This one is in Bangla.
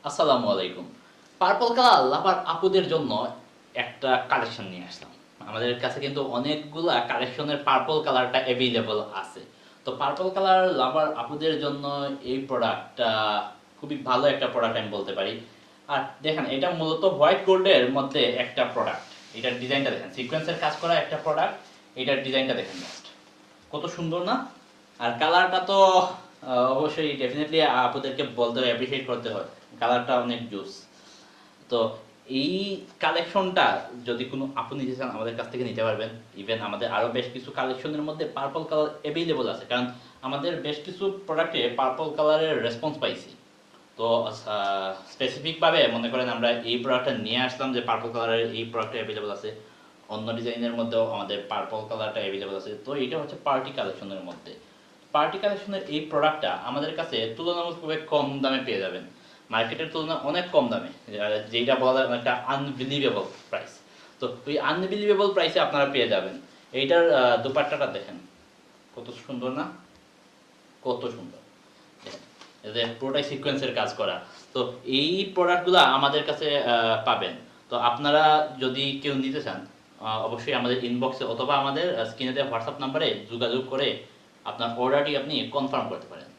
আসসালামু আলাইকুম। পার্পল কালার লাভার আপুদের জন্য একটা কালেকশন নিয়ে আসলাম। আমাদের কাছে কিন্তু অনেকগুলা কালেকশনের পার্পল কালারটা অ্যাভেলেবল আছে। তো পার্পল কালার লাভার আপুদের জন্য এই প্রোডাক্টটা খুবই ভালো একটা প্রোডাক্ট আমি বলতে পারি। আর দেখেন এটা মূলত হোয়াইট গোল্ডের মধ্যে একটা প্রোডাক্ট। এটার ডিজাইনটা দেখেন, সিকোয়েন্সের কাজ করা একটা প্রোডাক্ট। এটার ডিজাইনটা দেখেন জাস্ট কত সুন্দর না? আর কালারটা তো অবশ্যই ডেফিনেটলি আপনাদেরকে বলতে হয়, অ্যাপ্রিশিয়েট করতে হয়। কালারটা অনেক জুস। তো এই কালেকশনটা যদি কোনো আপনি নিতে চান আমাদের কাছ থেকে নিতে পারবেন। ইভেন আমাদের আরও বেশ কিছু কালেকশনের মধ্যে পার্পল কালার অ্যাভেলেবল আছে, কারণ আমাদের বেশ কিছু প্রোডাক্টে পার্পল কালারের রেসপন্স পাইছি। তো স্পেসিফিকভাবে মনে করেন আমরা এই প্রোডাক্টটা নিয়ে আসলাম যে পার্পল কালারের এই প্রোডাক্টটা অ্যাভেলেবল আছে। অন্য ডিজাইনের মধ্যেও আমাদের পার্পল কালারটা অ্যাভেলেবল আছে। তো এটা হচ্ছে পার্টি কালেকশনের মধ্যে। পার্টি কালেকশনের এই প্রোডাক্টটা আমাদের কাছে তুলনামূলকভাবে কম দামে পেয়ে যাবেন। মার্কেটের তুলনায় অনেক কম দামে, যেটা বলা যায় একটা আনবিলিভেবল প্রাইস। তো ওই আনবিলিভেবল প্রাইসে আপনারা পেয়ে যাবেন। এইটার দোপাট্টাটা দেখেন কত সুন্দর না? কত সুন্দর দেখেন, এদের পুরোটাই সিকোয়েন্সের কাজ করা। তো এই প্রোডাক্টগুলো আমাদের কাছে পাবেন। তো আপনারা যদি কেউ নিতে চান অবশ্যই আমাদের ইনবক্সে অথবা আমাদের স্ক্রিনে দেওয়া হোয়াটসঅ্যাপ নাম্বারে যোগাযোগ করে আপনার অর্ডারটি আপনি কনফার্ম করতে পারেন।